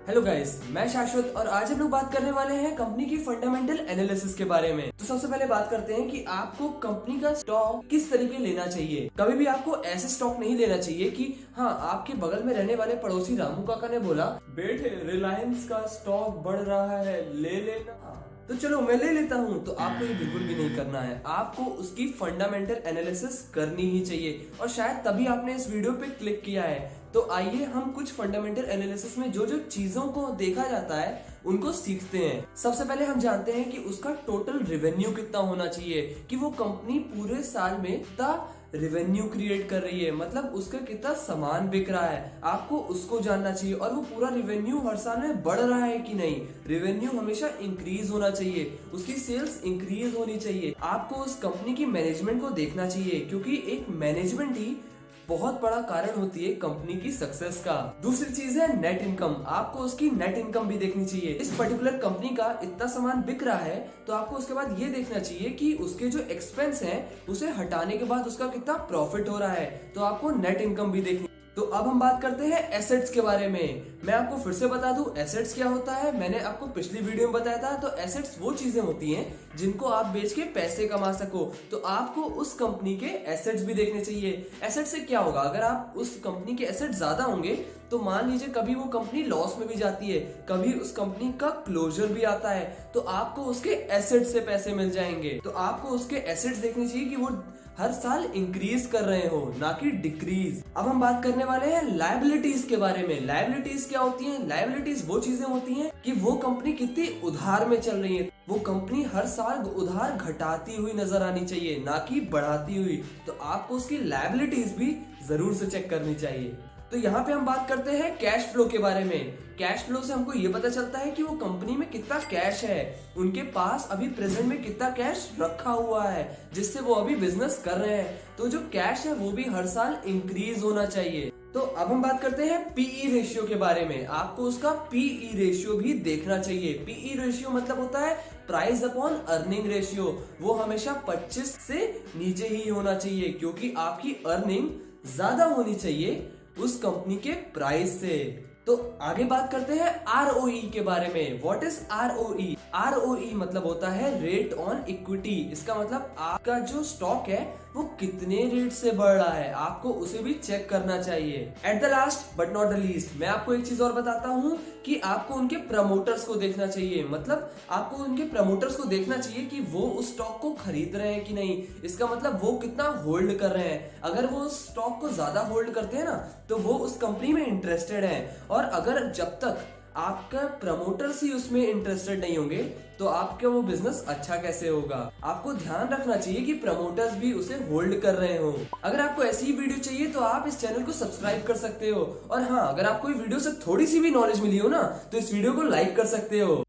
Hello guys, मैं शाश्वत और आज हम लोग बात करने वाले हैं कंपनी की फंडामेंटल एनालिसिस के बारे में। तो सबसे पहले बात करते हैं कि आपको कंपनी का स्टॉक किस तरीके लेना चाहिए। कभी भी आपको ऐसे स्टॉक नहीं लेना चाहिए कि हाँ, आपके बगल में रहने वाले पड़ोसी रामू काका ने बोला बेटे रिलायंस का स्टॉक बढ़ रहा है, ले लेना, तो चलो मैं ले लेता हूँ। तो आपको ये बिल्कुल भी नहीं करना है। आपको उसकी फंडामेंटल एनालिसिस करनी ही चाहिए और शायद तभी आपने इस वीडियो पे क्लिक किया है। तो आइए हम कुछ फंडामेंटल एनालिसिस में जो जो चीजों को देखा जाता है उनको सीखते हैं। सबसे पहले हम जानते हैं कि उसका टोटल रेवेन्यू कितना होना चाहिए, कि वो कंपनी पूरे साल में कितना रेवेन्यू क्रिएट कर रही है, मतलब उसका कितना सामान बिक रहा है, आपको उसको जानना चाहिए। और वो पूरा रेवेन्यू हर साल में बढ़ रहा है कि नहीं। रेवेन्यू हमेशा इंक्रीज होना चाहिए, उसकी सेल्स इंक्रीज होनी चाहिए। आपको उस कंपनी की मैनेजमेंट को देखना चाहिए, क्योंकि एक मैनेजमेंट ही बहुत बड़ा कारण होती है कंपनी की सक्सेस का। दूसरी चीज है नेट इनकम। आपको उसकी नेट इनकम भी देखनी चाहिए। इस पर्टिकुलर कंपनी का इतना सामान बिक रहा है तो आपको उसके बाद ये देखना चाहिए कि उसके जो एक्सपेंस हैं उसे हटाने के बाद उसका कितना प्रॉफिट हो रहा है। तो आपको नेट इनकम भी देखनी। तो अब हम बात करते हैं एसेट्स के बारे में। मैं आपको फिर से बता दूं एसेट्स क्या होता है। मैंने आपको पिछली वीडियो में बताया था। तो एसेट्स वो चीजें होती हैं जिनको आप बेच के पैसे कमा सको। तो आपको उस कंपनी के एसेट्स भी देखने चाहिए। एसेट से क्या होगा, अगर आप उस कंपनी के एसेट्स ज्यादा होंगे तो मान लीजिए कभी वो कंपनी लॉस में भी जाती है, कभी उस कंपनी का क्लोजर भी आता है, तो आपको उसके एसेट से पैसे मिल जाएंगे। तो आपको उसके एसेट्स देखने चाहिए कि वो हर साल इंक्रीज कर रहे हो, ना कि डिक्रीज। अब हम बात करने वाले हैं लायबिलिटीज के बारे में। लायबिलिटीज क्या होती हैं? लायबिलिटीज वो चीजें होती हैं कि वो कंपनी कितनी उधार में चल रही है। वो कंपनी हर साल उधार घटाती हुई नजर आनी चाहिए, ना कि बढ़ाती हुई। तो आपको उसकी लायबिलिटीज भी जरूर से चेक करनी चाहिए। तो यहाँ पे हम बात करते हैं कैश फ्लो के बारे में। कैश फ्लो से हमको ये पता चलता है कि वो कंपनी में कितना कैश है, उनके पास अभी प्रेजेंट में कितना कैश रखा हुआ है जिससे वो अभी बिजनेस कर रहे हैं। तो जो कैश है वो भी हर साल इंक्रीज होना चाहिए। तो अब हम बात करते हैं पीई रेशियो के बारे में। आपको उसका पीई रेशियो भी देखना चाहिए। पीई रेशियो मतलब होता है प्राइस अपॉन अर्निंग रेशियो। वो हमेशा 25 से नीचे ही होना चाहिए, क्योंकि आपकी अर्निंग ज्यादा होनी चाहिए उस कंपनी के प्राइस से। तो आगे बात करते हैं आरओई के बारे में। What is ROE? आरओई मतलब होता है रेट ऑन इक्विटी। इसका मतलब आपका जो स्टॉक है वो कितने रेट से बढ़ रहा है, आपको उसे भी चेक करना चाहिए। At the last but not the least, मैं आपको एक चीज और बताता हूँ कि आपको उनके प्रमोटर्स को देखना चाहिए। मतलब आपको उनके प्रमोटर्स को देखना चाहिए कि वो उस स्टॉक को खरीद रहे हैं कि नहीं। इसका मतलब वो कितना होल्ड कर रहे हैं। अगर वो उस स्टॉक को ज्यादा होल्ड करते हैं ना तो वो उस कंपनी में इंटरेस्टेड है। और अगर जब तक आपका प्रमोटर्स ही उसमें इंटरेस्टेड नहीं होंगे तो आपका वो बिजनेस अच्छा कैसे होगा। आपको ध्यान रखना चाहिए कि प्रमोटर्स भी उसे होल्ड कर रहे हो। अगर आपको ऐसी ही वीडियो चाहिए तो आप इस चैनल को सब्सक्राइब कर सकते हो। और हाँ, अगर आपको वीडियो से थोड़ी सी भी नॉलेज मिली हो ना तो इस वीडियो को लाइक कर सकते हो।